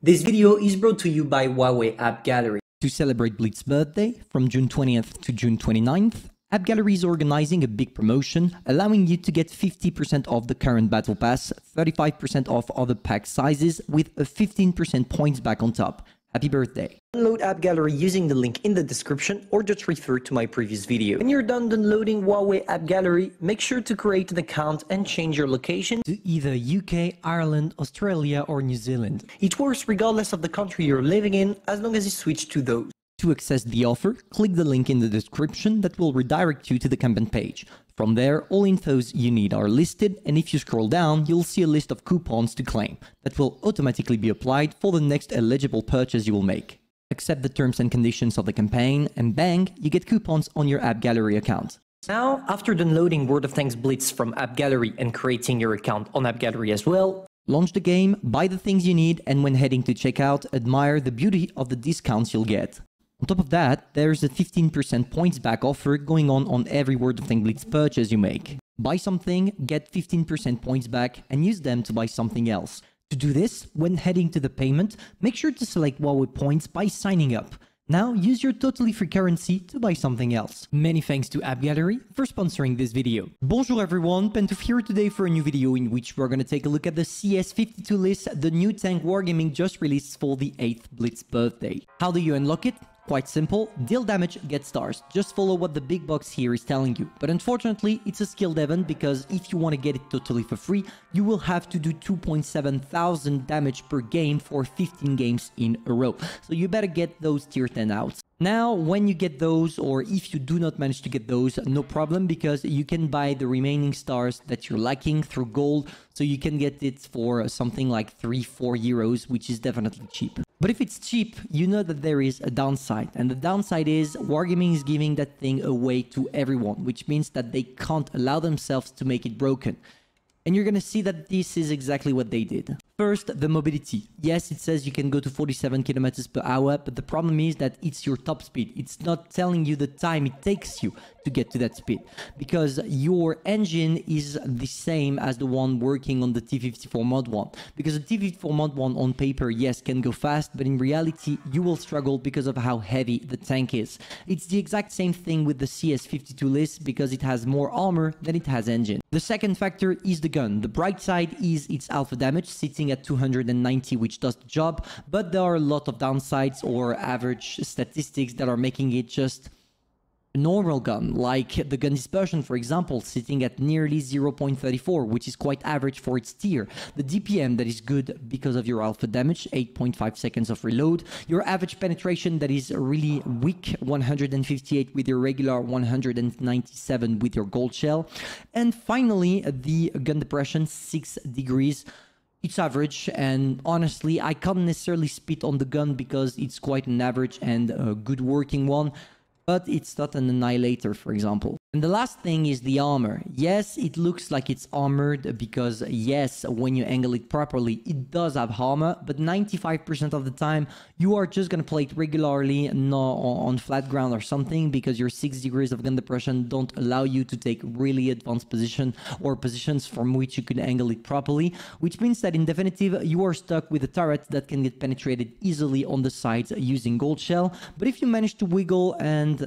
This video is brought to you by Huawei App Gallery. To celebrate Blitz's birthday, from June 20th to June 29th, App Gallery is organizing a big promotion, allowing you to get 50% off the current Battle Pass, 35% off other pack sizes, with a 15% points back on top. Happy birthday! Download App Gallery using the link in the description or just refer to my previous video. When you're done downloading Huawei App Gallery, make sure to create an account and change your location To either UK, Ireland, Australia or New Zealand. It works regardless of the country you're living in, as long as you switch to those. To access the offer, click the link in the description that will redirect you to the campaign page. From there, all infos you need are listed, and if you scroll down, you'll see a list of coupons to claim that will automatically be applied for the next eligible purchase you will make. Accept the terms and conditions of the campaign, and bang, you get coupons on your App Gallery account. Now, after downloading World of Tanks Blitz from App Gallery and creating your account on App Gallery as well, Launch the game, buy the things you need, and when heading to checkout, admire the beauty of the discounts you'll get. On top of that, there's a 15% points back offer going on every World of Tanks Blitz purchase you make. Buy something, get 15% points back, and use them to buy something else. To do this, when heading to the payment, make sure to select Huawei points by signing up. Now, use your totally free currency to buy something else. Many thanks to App Gallery for sponsoring this video. Bonjour everyone, Pantoufleee here today for a new video in which we're gonna take a look at the CS-52 LIS, the new tank wargaming just released for the 8th Blitz birthday. How do you unlock it? Quite simple, deal damage, get stars. Just follow what the big box here is telling you. But unfortunately, it's a skilled event because if you want to get it totally for free, you will have to do 2.7 thousand damage per game for 15 games in a row. So you better get those tier 10 outs. Now, when you get those, or if you do not manage to get those, no problem, because you can buy the remaining stars that you're lacking through gold, so you can get it for something like 3-4 euros, which is definitely cheap. But if it's cheap, you know that there is a downside, and the downside is Wargaming is giving that thing away to everyone, which means that they can't allow themselves to make it broken. And you're gonna see that this is exactly what they did. First, the mobility. Yes, it says you can go to 47 kilometers per hour, but the problem is that it's your top speed. It's not telling you the time it takes you to get to that speed, because your engine is the same as the one working on the T-54 Mod 1. Because the T-54 Mod 1 on paper, yes, can go fast, but in reality, you will struggle because of how heavy the tank is. It's the exact same thing with the CS-52 LIS, because it has more armor than it has engine. The second factor is the gun. The bright side is its alpha damage, sitting at 290, which does the job, but there are a lot of downsides or average statistics that are making it just a normal gun, like the gun dispersion, for example, sitting at nearly 0.34, which is quite average for its tier. The DPM, that is good because of your alpha damage, 8.5 seconds of reload. Your average penetration, that is really weak, 158 with your regular, 197 with your gold shell. And finally, the gun depression, 6 degrees. It's average, and honestly, I can't necessarily spit on the gun because it's quite an average and a good working one. But it's not an annihilator, for example. And the last thing is the armor. Yes, it looks like it's armored because, yes, when you angle it properly, it does have armor, but 95% of the time, you are just going to play it regularly, not on flat ground or something, because your 6 degrees of gun depression don't allow you to take really advanced position or positions from which you can angle it properly, which means that in definitive, you are stuck with a turret that can get penetrated easily on the sides using gold shell. But if you manage to wiggle and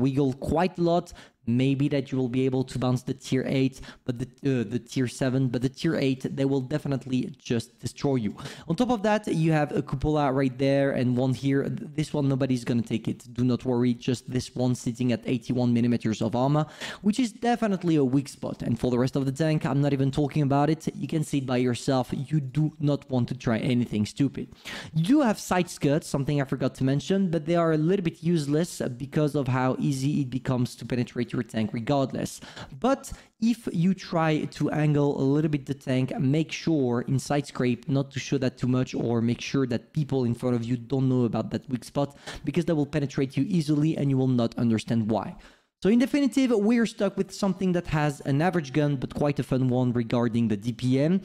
wiggle quite a lot, maybe that you will be able to bounce the tier 8, but the tier 7, but the tier 8, they will definitely just destroy you. On top of that, you have a cupola right there and one here. This one, nobody's gonna take it. Do not worry, just this one sitting at 81 millimeters of armor, which is definitely a weak spot. And for the rest of the tank, I'm not even talking about it. You can see it by yourself. You do not want to try anything stupid. You do have side skirts, something I forgot to mention, but they are a little bit useless because of how easy it becomes to penetrate your tank regardless. But if you try to angle a little bit the tank, make sure in side scrape not to show that too much, or make sure that people in front of you don't know about that weak spot, because that will penetrate you easily and you will not understand why. So in definitive, we're stuck with something that has an average gun, but quite a fun one regarding the DPM.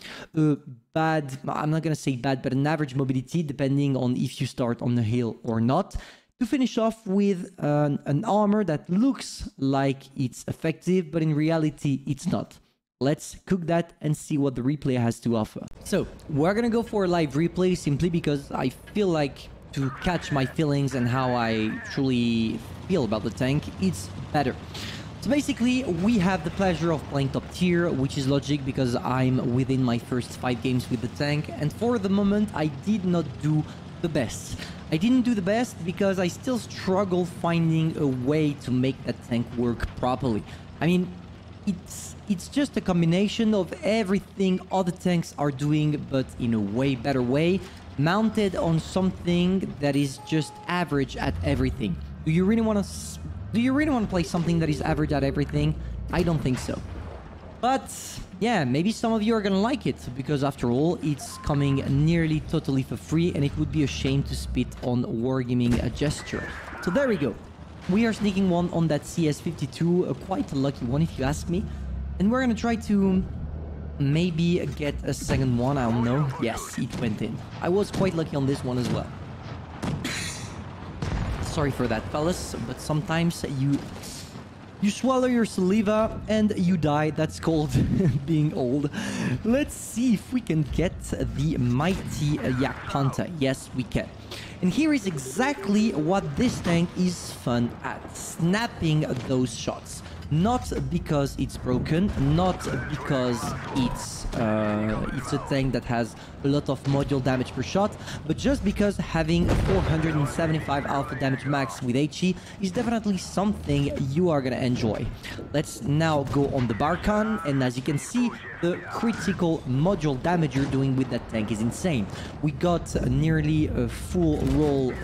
Bad, I'm not gonna say bad, but an average mobility, depending on if you start on the hill or not. To finish off with an armor that looks like it's effective, but in reality, it's not. Let's cook that and see what the replay has to offer. So, we're gonna go for a live replay simply because I feel like to catch my feelings and how I truly feel about the tank, it's better. So basically, we have the pleasure of playing top tier, which is logic because I'm within my first 5 games with the tank, and for the moment, I did not do the best. I didn't do the best because I still struggle finding a way to make that tank work properly. I mean, it's just a combination of everything other tanks are doing, but in a way better way, mounted on something that is just average at everything. Do you really want to play something that is average at everything? I don't think so. But yeah, maybe some of you are gonna like it, because after all, it's coming nearly totally for free, and it would be a shame to spit on Wargaming a gesture. So there we go. We are sneaking one on that CS-52, quite a lucky one if you ask me. And we're gonna try to maybe get a second one, I don't know. Yes, it went in. I was quite lucky on this one as well. Sorry for that, fellas, but sometimes you swallow your saliva and you die. That's called being old. Let's see if we can get the mighty Yak Panther. Yes, we can. And here is exactly what this tank is fun at. Snapping those shots. Not because it's broken, not because it's a tank that has a lot of module damage per shot, but just because having 475 alpha damage max with HE is definitely something you are gonna enjoy. Let's now go on the Barkhan, and as you can see, the critical module damage you're doing with that tank is insane. We got nearly a full roll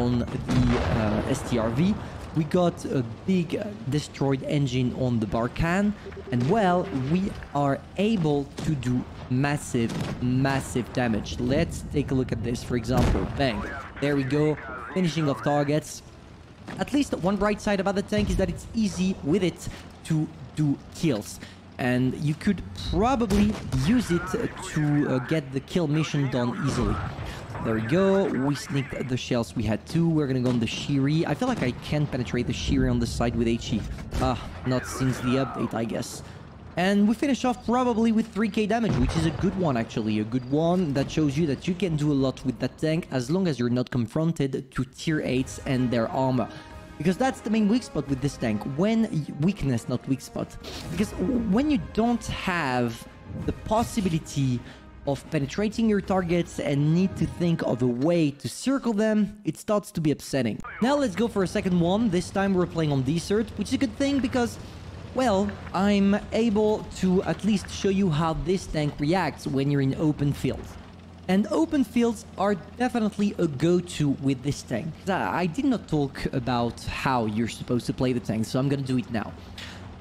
on the STRV. We got a big destroyed engine on the Barkhan, and well, we are able to do massive damage. Let's take a look at this, for example. Bang. There we go. Finishing off targets. At least one bright side about the tank is that it's easy with it to do kills. And you could probably use it to get the kill mission done easily. There we go. We sneaked the shells we had too. We're gonna go on the Shiri. I feel like I can penetrate the Shiri on the side with HE. Not since the update, I guess. And we finish off probably with 3k damage, which is a good one actually. A good one that shows you that you can do a lot with that tank as long as you're not confronted to tier 8s and their armor. Because that's the main weak spot with this tank. Weakness, not weak spot. Because when you don't have the possibility of penetrating your targets and need to think of a way to circle them, it starts to be upsetting. Now let's go for a second one. This time we're playing on Desert, which is a good thing because, well, I'm able to at least show you how this tank reacts when you're in open fields. And open fields are definitely a go-to with this tank. I did not talk about how you're supposed to play the tank, so I'm gonna do it now.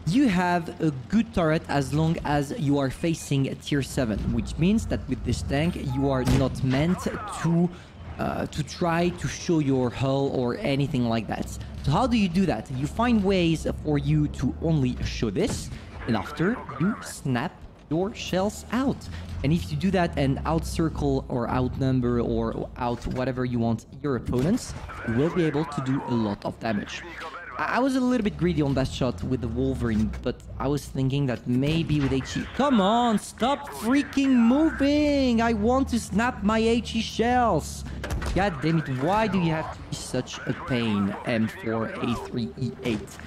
You have a good turret as long as you are facing tier 7, which means that with this tank you are not meant to try to show your hull or anything like that. So how do you do that? You find ways for you to only show this, and after you snap your shells out. And if you do that and outcircle or outnumber or out whatever you want your opponents, you will be able to do a lot of damage. I was a little bit greedy on that shot with the Wolverine, but I was thinking that maybe with HE... Come on, stop freaking moving! I want to snap my HE shells! God damn it, why do you have to be such a pain, M4A3E8?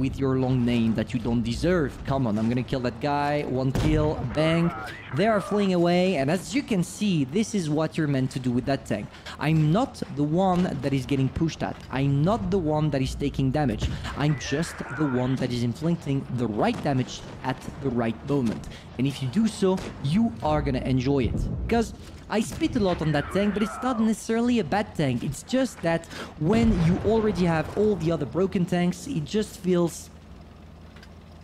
With your long name that you don't deserve. Come on, I'm gonna kill that guy. One kill, bang. They are fleeing away, and as you can see, this is what you're meant to do with that tank. I'm not the one that is getting pushed at. I'm not the one that is taking damage. I'm just the one that is inflicting the right damage at the right moment. And if you do so, you are gonna enjoy it. Because I spit a lot on that tank, but it's not necessarily a bad tank. It's just that when you already have all the other broken tanks, it just feels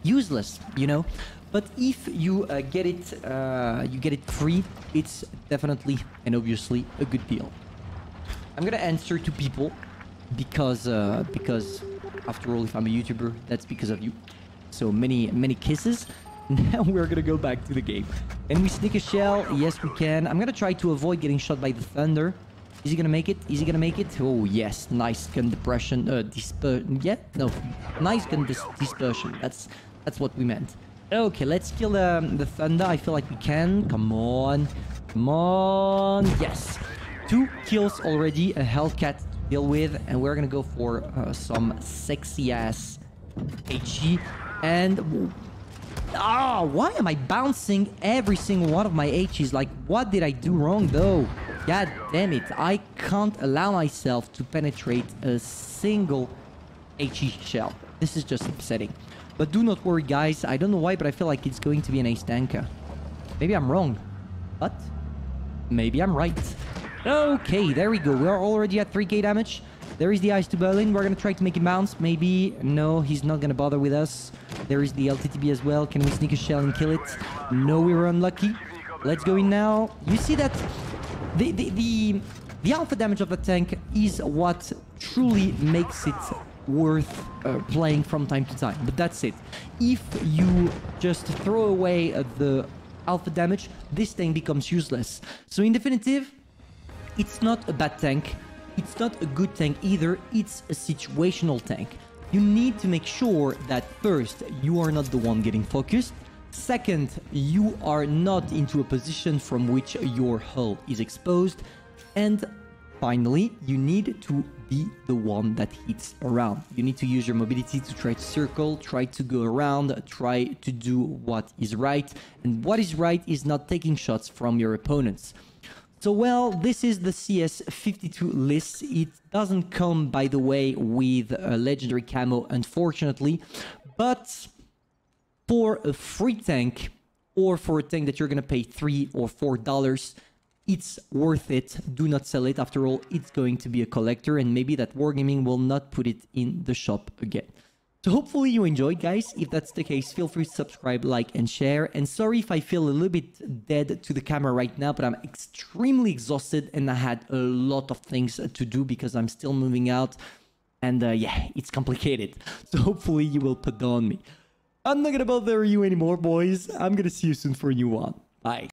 useless, you know? But if you get it free, it's definitely and obviously a good deal. I'm gonna answer to people because after all, if I'm a YouTuber, that's because of you. So many kisses. Now we're gonna go back to the game. And we sneak a shell. Yes, we can. I'm gonna try to avoid getting shot by the thunder. Is he gonna make it? Is he gonna make it? Oh, yes. Nice gun depression. Yeah? No. Nice gun dispersion. That's what we meant. Okay, let's kill the Thunder. I feel like we can. Come on. Come on. Yes. 2 kills already. A Hellcat to deal with. And we're gonna go for some sexy-ass HE. And... why am I bouncing every single one of my HEs? Like, what did I do wrong, though? God damn it. I can't allow myself to penetrate a single HE shell. This is just upsetting. But do not worry, guys. I don't know why, but I feel like it's going to be an ace tanker. Maybe I'm wrong. But maybe I'm right. Okay, there we go. We're already at 3k damage. There is the ice to Berlin. We're going to try to make him bounce. Maybe. No, he's not going to bother with us. There is the LTTB as well. Can we sneak a shell and kill it? No, we were unlucky. Let's go in now. You see that the alpha damage of the tank is what truly makes it worth playing from time to time. But that's it. If you just throw away the alpha damage, this tank becomes useless. So in definitive, it's not a bad tank. It's not a good tank either. It's a situational tank. You need to make sure that first, you are not the one getting focused. Second, you are not into a position from which your hull is exposed. And finally, you need to be the one that hits around. You need to use your mobility to try to circle, try to go around, try to do what is right. And what is right is not taking shots from your opponents. So, well, this is the CS-52 LIS. It doesn't come, by the way, with a legendary camo, unfortunately. But for a free tank, or for a tank that you're going to pay $3 or $4, it's worth it. Do not sell it. After all, it's going to be a collector, and maybe that Wargaming will not put it in the shop again. So hopefully you enjoyed, guys. If that's the case, feel free to subscribe, like, and share. And sorry if I feel a little bit dead to the camera right now, but I'm extremely exhausted and I had a lot of things to do because I'm still moving out. And yeah, it's complicated. So hopefully you will pardon me. I'm not gonna bother you anymore, boys. I'm gonna see you soon for a new one. Bye.